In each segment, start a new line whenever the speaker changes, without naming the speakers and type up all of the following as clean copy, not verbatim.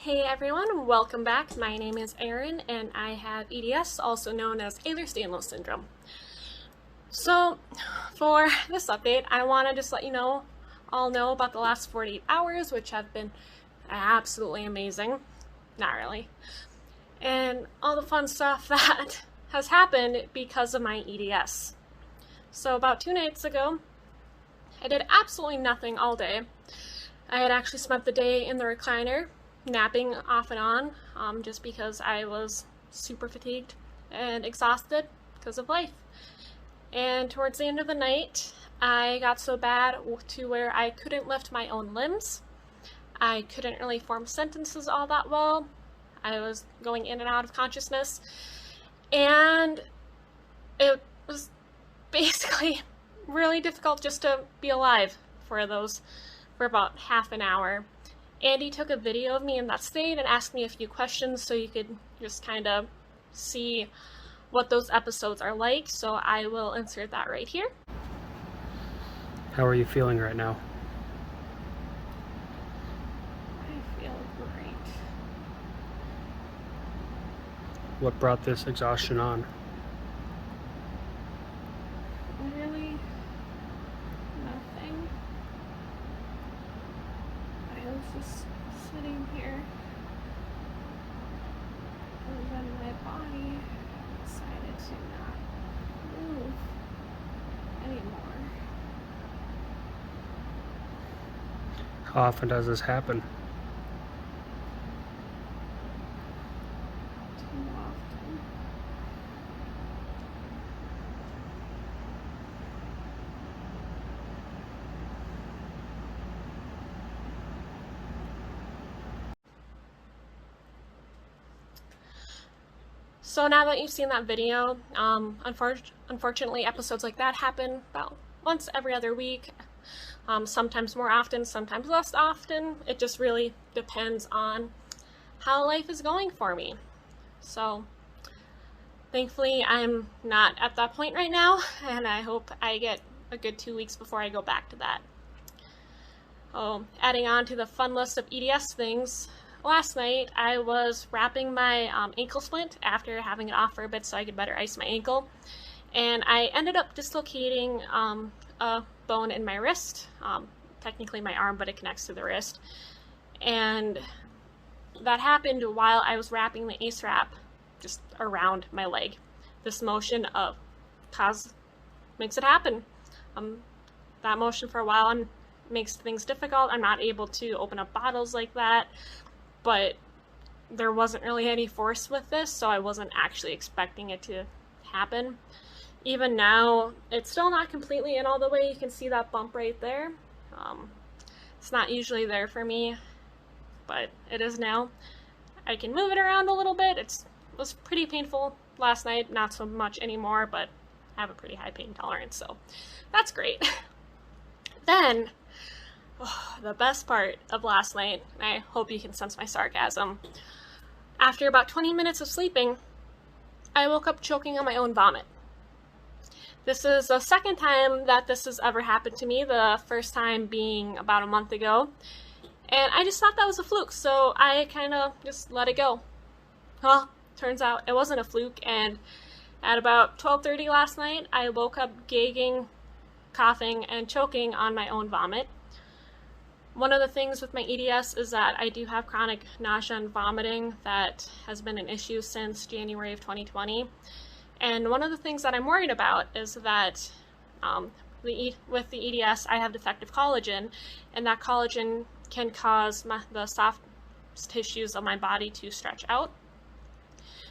Hey everyone, welcome back. My name is Erin and I have EDS, also known as Ehlers-Danlos syndrome. So for this update, I want to just let you all know about the last 48 hours, which have been absolutely amazing. Not really. And all the fun stuff that has happened because of my EDS. So about 2 nights ago, I did absolutely nothing all day. I had actually spent the day in the recliner, napping off and on, just because I was super fatigued and exhausted because of life. And towards the end of the night, I got so bad to where I couldn't lift my own limbs. I couldn't really form sentences all that well. I was going in and out of consciousness, and it was basically really difficult just to be alive for about half an hour. Andy took a video of me in that state and asked me a few questions so you could just kind of see what those episodes are like, so I will insert that right here.
How are you feeling right now?
I feel great.
What brought this exhaustion on?
Really? Nothing. I was just sitting here, and then my body decided to not move anymore.
How often does this happen?
Too often. So now that you've seen that video, unfortunately episodes like that happen about once every other week, sometimes more often, sometimes less often. It just really depends on how life is going for me. So thankfully I'm not at that point right now, and I hope I get a good 2 weeks before I go back to that. Adding on to the fun list of EDS things, last night I was wrapping my ankle splint after having it off for a bit so I could better ice my ankle, and I ended up dislocating a bone in my wrist, technically my arm, but it connects to the wrist, and that happened while I was wrapping the ace wrap just around my leg. This motion makes it happen. That motion for a while makes things difficult. I'm not able to open up bottles like that, but there wasn't really any force with this, so I wasn't actually expecting it to happen. Even now, it's still not completely in all the way. You can see that bump right there. It's not usually there for me, but it is now. I can move it around a little bit. It was pretty painful last night, not so much anymore, but I have a pretty high pain tolerance, so that's great. Then, the best part of last night, and I hope you can sense my sarcasm, after about 20 minutes of sleeping, I woke up choking on my own vomit. This is the second time that this has ever happened to me, the first time being about a month ago, and I just thought that was a fluke, so I kind of just let it go. Well, turns out it wasn't a fluke, and at about 12:30 last night, I woke up gagging, coughing, and choking on my own vomit. One of the things with my EDS is that I do have chronic nausea and vomiting that has been an issue since January of 2020. And one of the things that I'm worried about is that with the EDS, I have defective collagen, and that collagen can cause the soft tissues of my body to stretch out.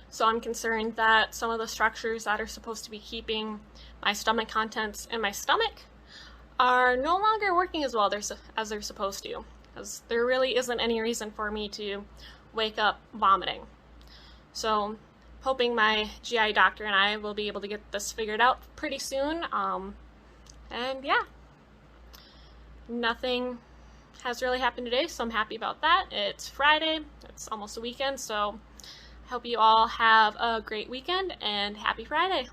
So I'm concerned that some of the structures that are supposed to be keeping my stomach contents in my stomach are no longer working as well as they're supposed to, because there really isn't any reason for me to wake up vomiting. So hoping my GI doctor and I will be able to get this figured out pretty soon. And yeah, nothing has really happened today, so I'm happy about that. It's Friday, it's almost a weekend, so I hope you all have a great weekend and happy Friday.